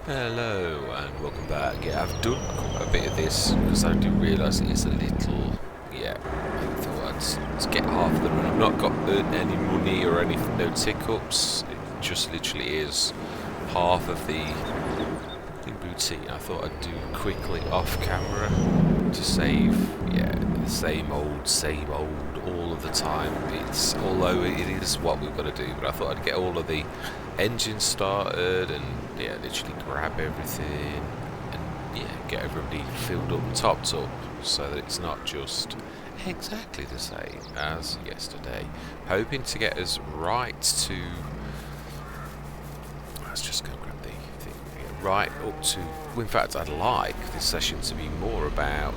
Hello and welcome back. Yeah, I've done quite a bit of this because I do realise it is a little, yeah, I thought I'd get half of the run. I've not got any money or any no tick-ups. It just literally is half of the routine. I thought I'd do quickly off camera to save, yeah, the same old all of the time. Although it is what we've got to do, but I thought I'd get all of the engine started and yeah, literally grab everything and yeah, get everybody filled up and topped up so that it's not just exactly the same as yesterday. Hoping to get us right to, let's just go grab the thing, right up to, well, in fact I'd like this session to be more about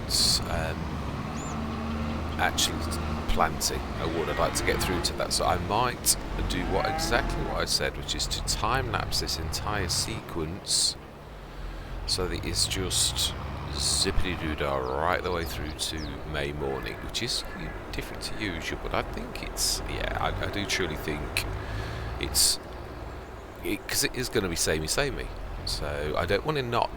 actually planting a wood. I'd like to get through to that, so I might do exactly what I said, which is to time lapse this entire sequence so that it's just zippity doo dah right the way through to May morning, which is different to usual, but I think it's, yeah, I do truly think it's because it is going to be samey, so I don't want to not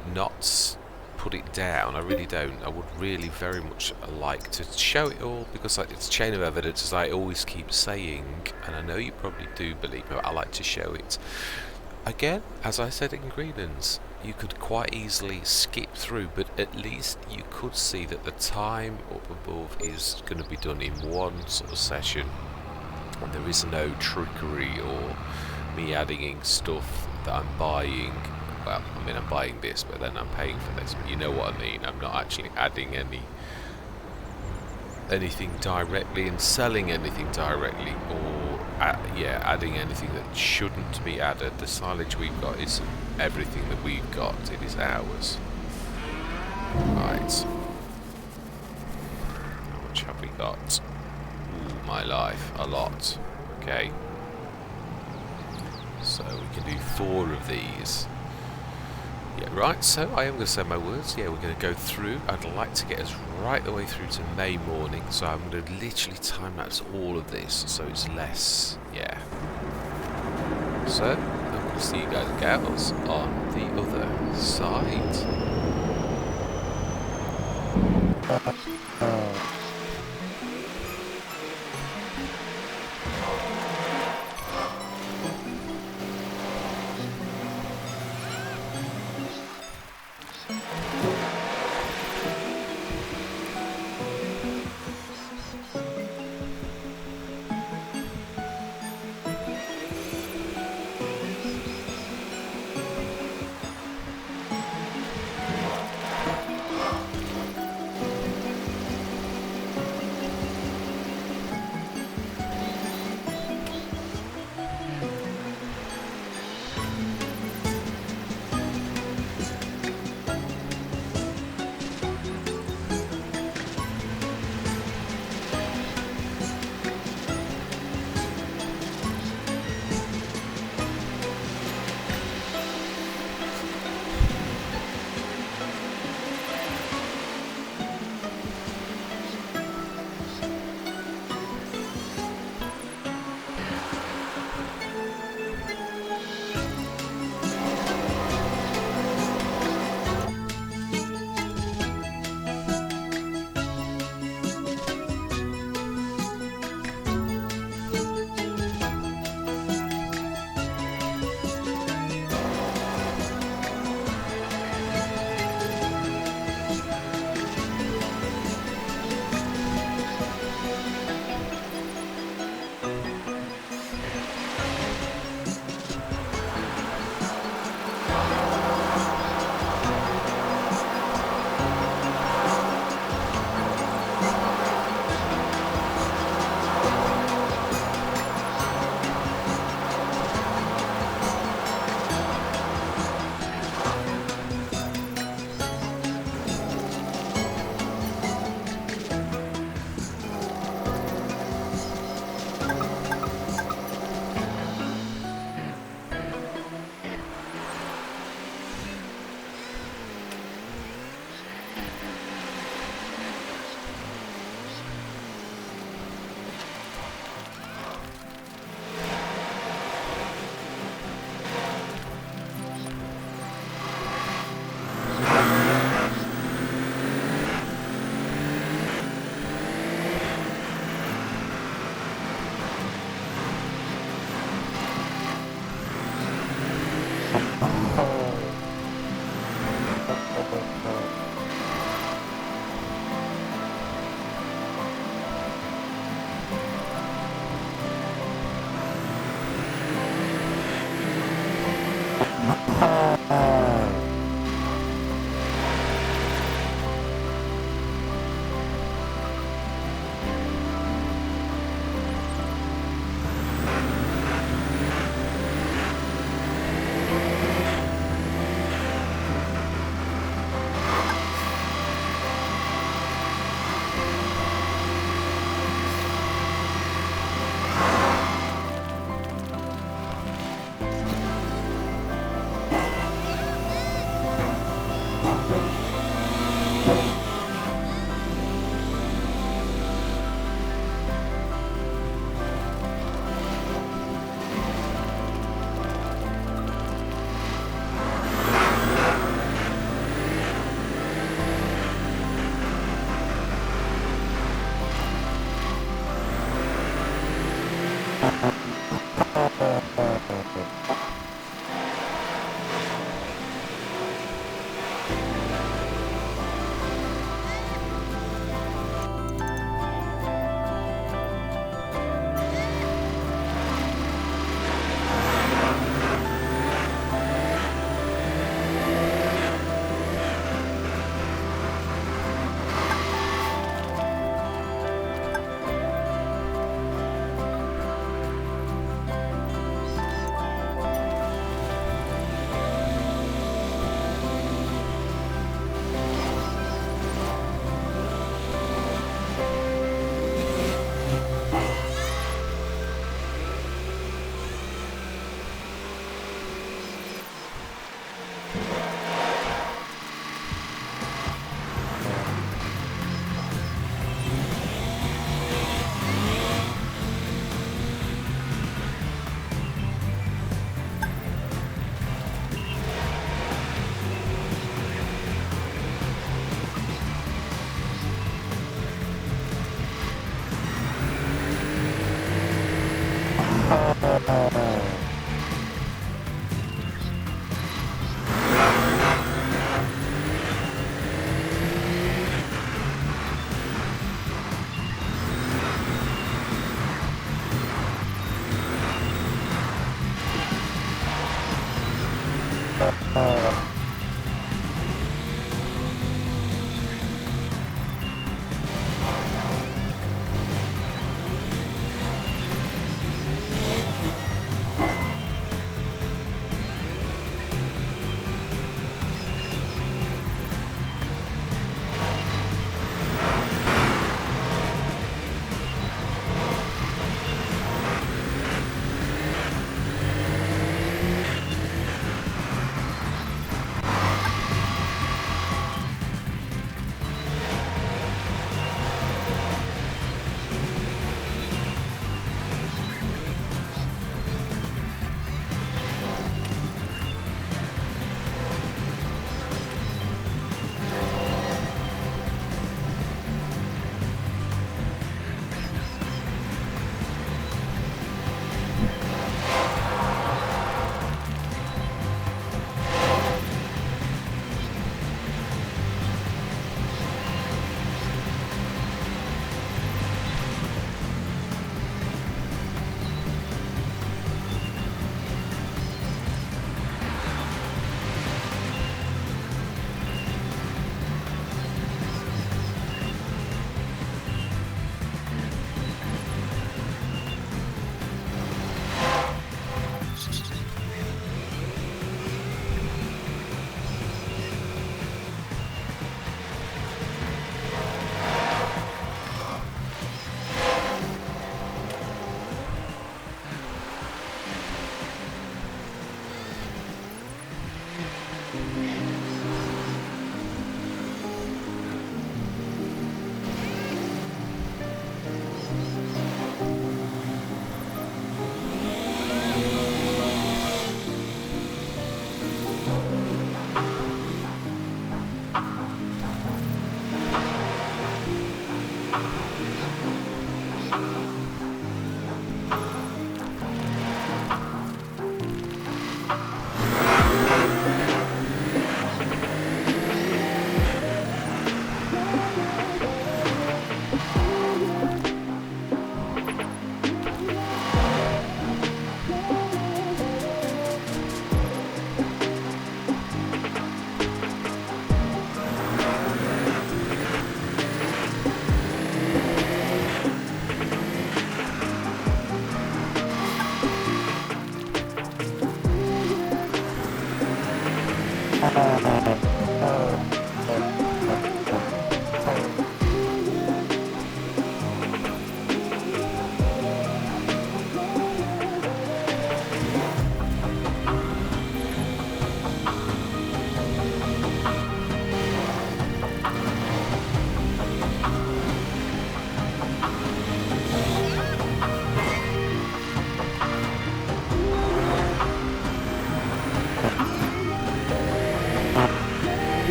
put it down. I really don't. I would really very much like to show it all because it's a chain of evidence, as I always keep saying, and I know you probably do believe me, but I like to show it. Again, as I said in Greenlands, you could quite easily skip through, but at least you could see that the time up above is going to be done in one sort of session, and there is no trickery or me adding in stuff that I'm buying. Well, I mean, I'm buying this, but then I'm paying for this. But you know what I mean. I'm not actually adding anything directly and selling anything directly, or adding anything that shouldn't be added. The silage we've got is everything that we've got. It is ours. Right. How much have we got? Ooh, my life, a lot. Okay. So we can do 4 of these. Yeah, right, so I am going to say my words. Yeah, we're going to go through. I'd like to get us right the way through to May morning, so I'm going to literally time-lapse all of this, so it's less, yeah. So, I'm going to see you guys and gals on the other side.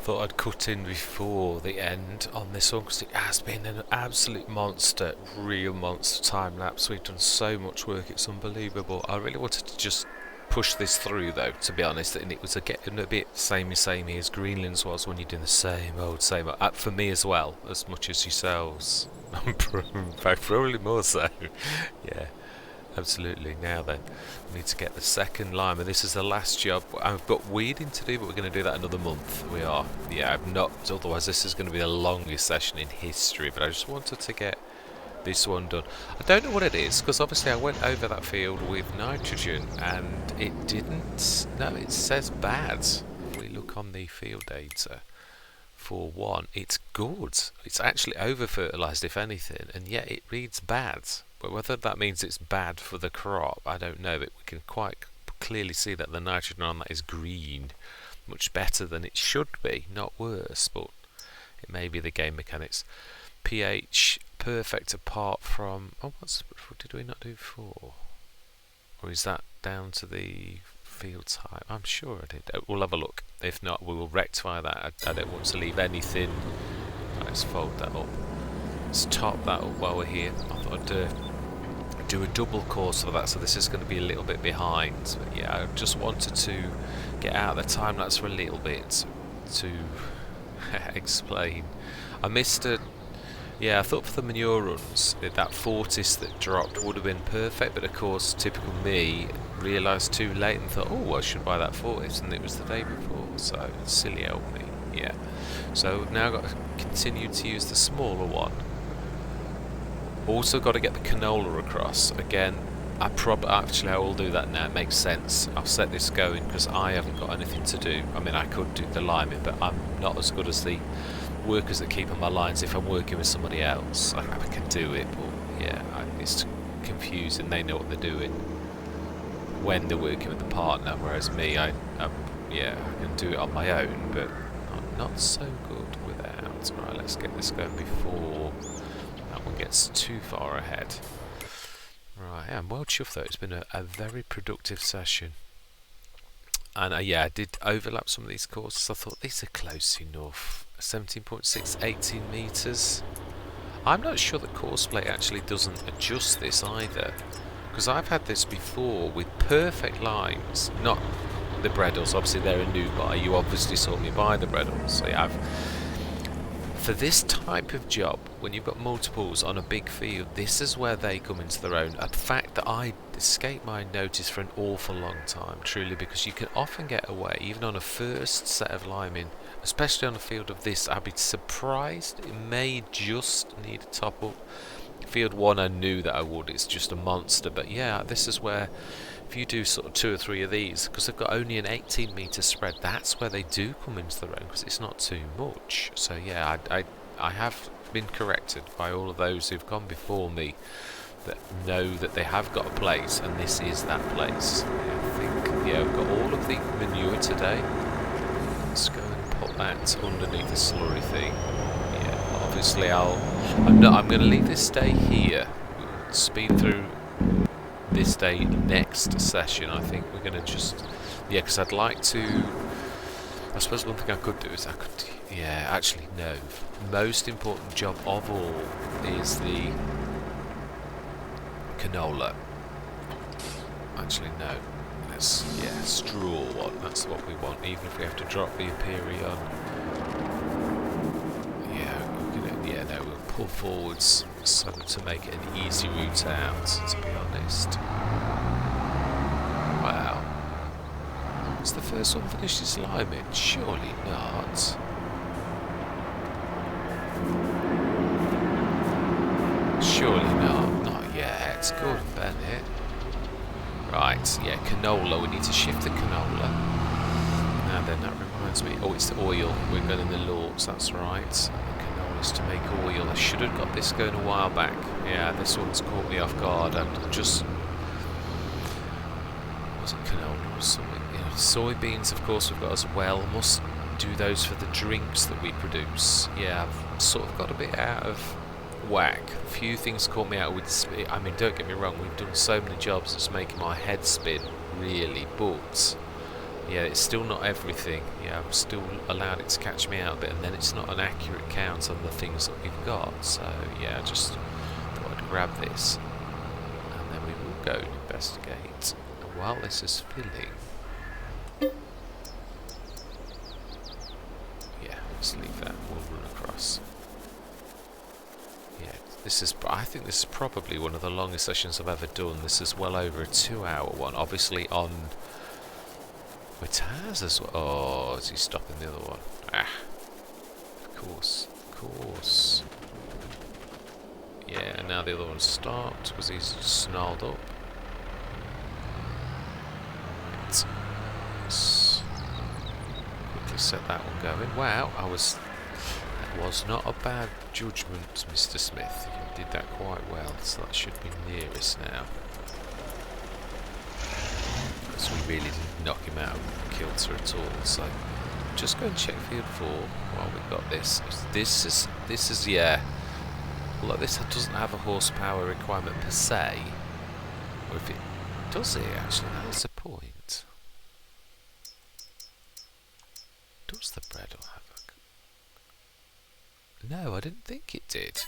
thought I'd cut in before the end on this one because it has been an absolute monster, real monster time lapse. We've done so much work, it's unbelievable. I really wanted to just push this through though, to be honest, and it was getting a bit samey as Greenland's was when you're doing the same old. For me as well, as much as yourselves. Probably more so. Yeah. Absolutely. Now then, we need to get the second lime, and this is the last job. I've got weeding to do, but we're going to do that another month. We are. Yeah, I've not. Otherwise, this is going to be the longest session in history. But I just wanted to get this one done. I don't know what it is, because obviously I went over that field with nitrogen, and it didn't. No, it says bad. If we look on the field data, for one, it's good. It's actually over-fertilised, if anything, and yet it reads bad. But whether that means it's bad for the crop, I don't know. But we can quite clearly see that the nitrogen on that is green, much better than it should be, not worse. But it may be the game mechanics. pH perfect apart from. Oh, what did we not do before? Or is that down to the field type? I'm sure I did. We'll have a look. If not, we will rectify that. I don't want to leave anything. Let's fold that up. Let's top that up while we're here. I thought I'd do a double course for that, so this is going to be a little bit behind. But yeah, I just wanted to get out of the time lapse for a little bit to explain. I missed a. Yeah, I thought for the manure runs that Fortis that dropped would have been perfect, but of course, typical me, realised too late and thought, oh, I should buy that Fortis, and it was the day before, so silly old me. Yeah. So we've now got to continue to use the smaller one. Also got to get the canola across. Again, I will do that now. It makes sense. I'll set this going because I haven't got anything to do. I mean, I could do the liming, but I'm not as good as the workers that keep on my lines. If I'm working with somebody else, I can do it, but yeah, it's confusing. They know what they're doing when they're working with the partner, whereas me, I can do it on my own, but not so good without. Right, let's get this going before that one gets too far ahead. Right, I'm well chuffed though. It's been a very productive session. And yeah, I did overlap some of these courses. I thought these are close enough. 17.6, 18 metres. I'm not sure that Courseplay actually doesn't adjust this either, because I've had this before with perfect lines. Not the Breddles, obviously they're a new buy. You obviously saw me buy the Breddles. So yeah, for this type of job, when you've got multiples on a big field, this is where they come into their own. A fact that I escaped my notice for an awful long time, truly, because you can often get away, even on a first set of liming, especially on a field of this. I'd be surprised. It may just need a top up. Field 1 I knew that I would, it's just a monster, but yeah, this is where if you do sort of 2 or 3 of these, because they've got only an 18 metre spread, that's where they do come into their own, because it's not too much. So yeah, I have been corrected by all of those who've gone before me that know that they have got a place, and this is that place. Yeah, I think, yeah, we've got all of the manure today. Let's go and put that underneath the slurry thing. Yeah, obviously I'm going to leave this day here. We'll speed through this day next session. I think we're going to just, yeah, because I'd like to. I suppose one thing I could do is actually no. Most important job of all is the canola. Actually, no. Straw one. That's what we want. Even if we have to drop the Empyrean. We'll pull forwards so to make it an easy route out. To be honest. Wow. Is the first one finished its liming? Surely not. Surely not. Not yet. Gordon Bennett. Right, yeah, canola. We need to shift the canola. Now then, that reminds me. Oh, it's the oil. We're going in the Lords, that's right. Canola's to make oil. I should have got this going a while back. Yeah, this one's caught me off guard. I'm just. Was it canola or something? Yeah, soybeans, of course, we've got as well. Must do those for the drinks that we produce. Yeah, I've sort of got a bit out of whack. A few things caught me out with. I mean, don't get me wrong, we've done so many jobs it's making my head spin, really, but Yeah, it's still not everything. Yeah, I'm still allowed it to catch me out a bit, and then it's not an accurate count on the things that we've got. So yeah, I just thought I'd grab this, and then we will go and investigate. And while this is filling, yeah, let's leave that. We'll run across. Yeah, this is. I think this is probably one of the longest sessions I've ever done. This is well over a 2-hour one. Obviously on. With Taz as well. Oh, is he stopping the other one? Ah, of course, of course. Yeah, now the other one's stopped because he's snarled up. Right. Let's quickly set that one going. Wow, that was not a bad judgment, Mr. Smith. You did that quite well, so that should be nearest now. So we really didn't knock him out of kilter at all. So just go and check field 4 while we've got this. This is yeah. Although this doesn't have a horsepower requirement per se, or if it does, it actually that's the point. Does the Bredel have a? No, I didn't think it did.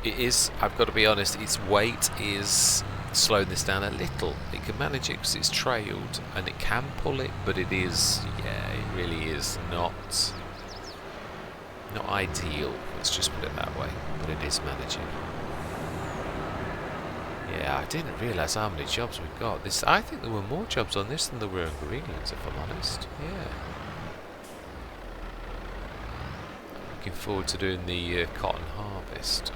It is. I've got to be honest. Its weight is slowing this down a little. It can manage it because it's trailed and it can pull it, but it is, yeah, it really is not ideal. Let's just put it that way. But it is managing. Yeah, I didn't realise how many jobs we've got. This, I think there were more jobs on this than there were in Greenland, if I'm honest. Yeah. Looking forward to doing the cotton harvest.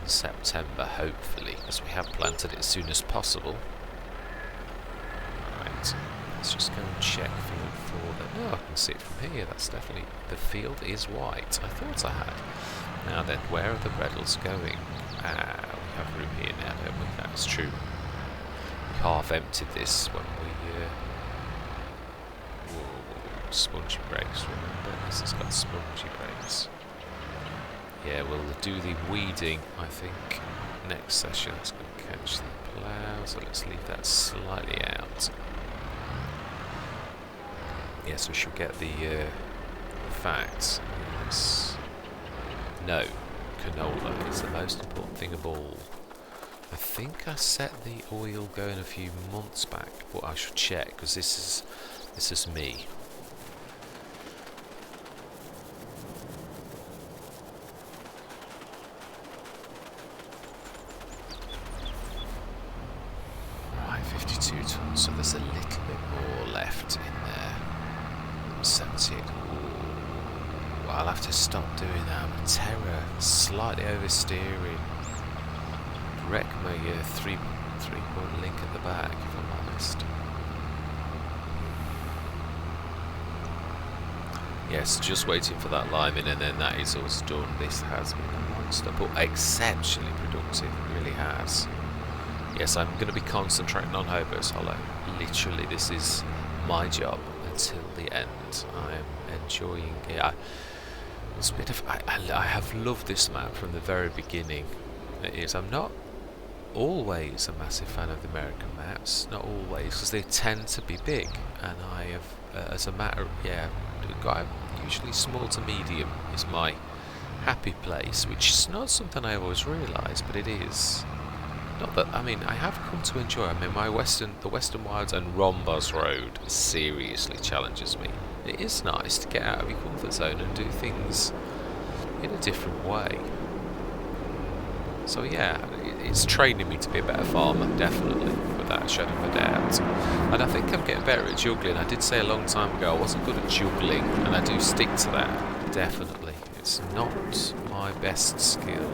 September, hopefully, as we have planted it as soon as possible. Right, let's just go and check field 4 then. No, I can see it from here. That's definitely, the field is white. I thought I had. Now then, where are the Bredels going? Ah, we have room here now, don't we? That's true. We half emptied this when we whoa, spongy brakes, remember? This has got spongy brakes. Yeah, we'll do the weeding, I think, next session. It's going to catch the plough, so let's leave that slightly out. Yes, we should get the facts. Yes. No, canola is the most important thing of all. I think I set the oil going a few months back, but I should check, because this is me. So there's a little bit more left in there. 70. Ooh, I'll have to stop doing that. I'm a terror. Slightly oversteering. Wreck my 3-point link at the back, if I'm honest. Yes, just waiting for that liming, and then that is us done. This has been a monster, but exceptionally productive. It really has. Yes, I'm going to be concentrating on Hobos Hollow. Literally, this is my job until the end. I am enjoying it. It's a bit of, I have loved this map from the very beginning. It is. I'm not always a massive fan of the American maps. Not always, because they tend to be big. And I have, as a matter, yeah, usually small to medium is my happy place, which is not something I always realise, but it is. Not that, I mean, I have come to enjoy. I mean, the Western Wilds and Rhombos Road seriously challenges me. It is nice to get out of your comfort zone and do things in a different way. So yeah, it's training me to be a better farmer, definitely, without a shadow of a doubt. And I think I'm getting better at juggling. I did say a long time ago I wasn't good at juggling, and I do stick to that, definitely. It's not my best skill.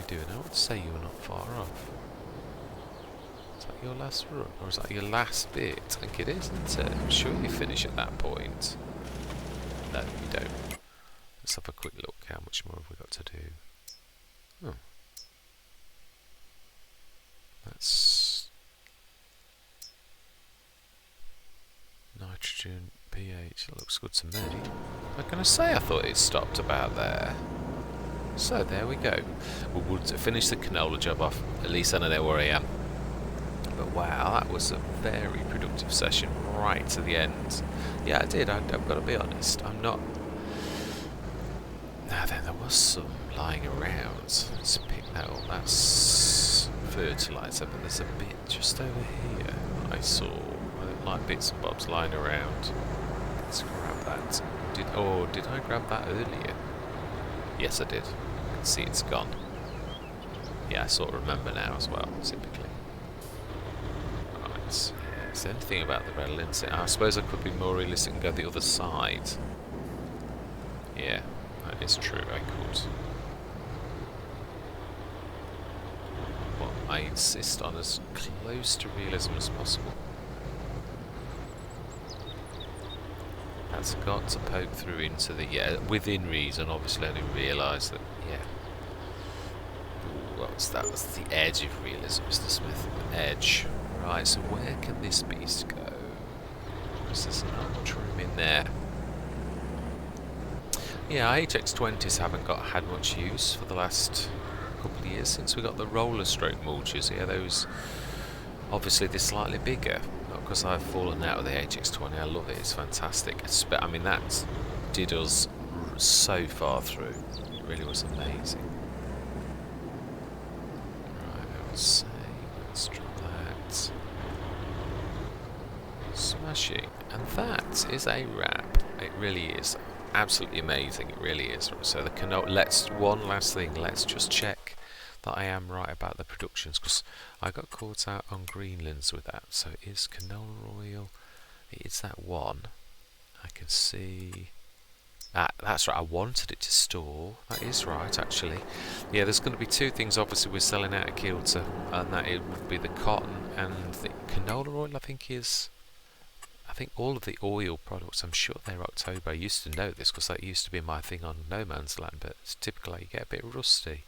Doing? I would say you were not far off. Is that your last run? Or is that your last bit? I think it is, isn't it? I'm sure you finish at that point. No, you don't. Let's have a quick look. How much more have we got to do? Oh. That's nitrogen, pH. That looks good to me. I'm going to say I thought it stopped about there. So there we go. We'll finish the canola job off. At least I know where I am. But wow, that was a very productive session right to the end. Yeah, I did. I've got to be honest. I'm not. Now then, there was some lying around. Let's pick that up. That's fertilizer, but there's a bit just over here I saw. Like bits and bobs lying around. Let's grab that. Did I grab that earlier? Yes, I did. I can see it's gone. Yeah, I sort of remember now as well, typically. Right. Yeah, is there anything about the red linseed? I suppose I could be more realistic and go the other side. Yeah, that is true, I could. But I insist on as close to realism as possible. That's got to poke through into the, within reason, obviously. I didn't realise that, that was the edge of realism, Mr. Smith. The edge. Right, so where can this beast go? There's not trim in there. Yeah, HX20s haven't had much use for the last couple of years since we got the roller stroke mulches. Yeah, those, obviously they're slightly bigger. Because I've fallen out of the HX20, I love it, it's fantastic. I mean, that did us so far through. It really was amazing. Right, I would say, let's try that. Smashing. And that is a wrap. It really is. Absolutely amazing, it really is. So the canola, one last thing, let's just check that I am right about the productions, because I got caught out on Greenlands with that. So it is canola oil, it is that one. I can see that's right, I wanted it to store. That is right, actually. Yeah, there's going to be two things obviously we're selling out of kilter, and that it would be the cotton and the canola oil. I think all of the oil products, I'm sure they're October. I used to know this because that used to be my thing on No Man's Land, but it's typically you get a bit rusty.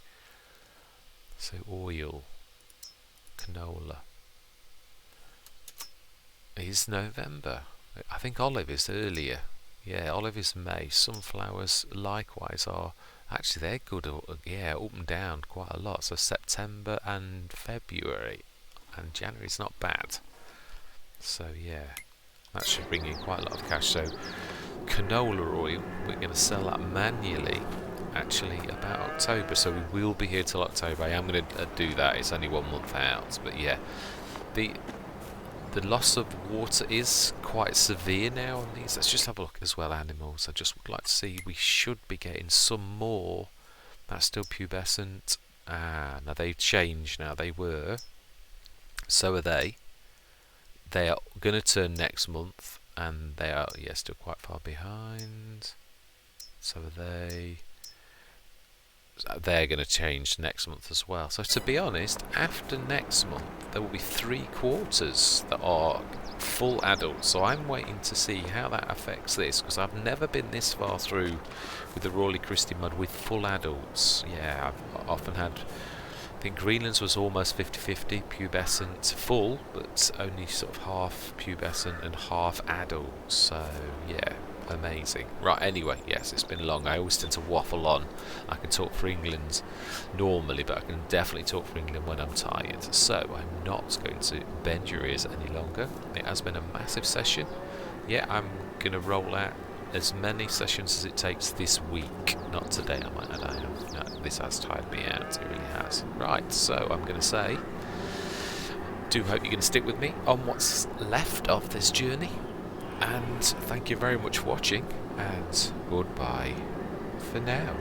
So oil, canola is November. I think olive is earlier. Yeah, olive is May. Sunflowers likewise are, actually they're good, yeah, up and down quite a lot. So September and February, and January's not bad. So yeah, that should bring in quite a lot of cash. So canola oil, we're going to sell that manually actually about October, so we will be here till October. I am going to do that. It's only 1 month out, but yeah, the loss of water is quite severe now on these. Let's just have a look as well. Animals, I just would like to see, we should be getting some more. That's still pubescent. Now they've changed now. They were, so are they. They are going to turn next month, and they are, yeah, still quite far behind. So are they. They're going to change next month as well. So to be honest, after next month there will be 3 quarters that are full adults. So I'm waiting to see how that affects this, because I've never been this far through with the Royal Christie mud with full adults. Yeah, I've often had, I think Greenland's was almost 50-50 pubescent full, but only sort of half pubescent and half adult. So yeah, amazing. Right, anyway, yes, it's been long. I always tend to waffle on. I can talk for England normally, but I can definitely talk for England when I'm tired. So I'm not going to bend your ears any longer. It has been a massive session. Yeah, I'm going to roll out as many sessions as it takes this week. Not today, I might add. This has tired me out. It really has. Right, so I'm going to say, do hope you're going to stick with me on what's left of this journey. And thank you very much for watching, and goodbye for now.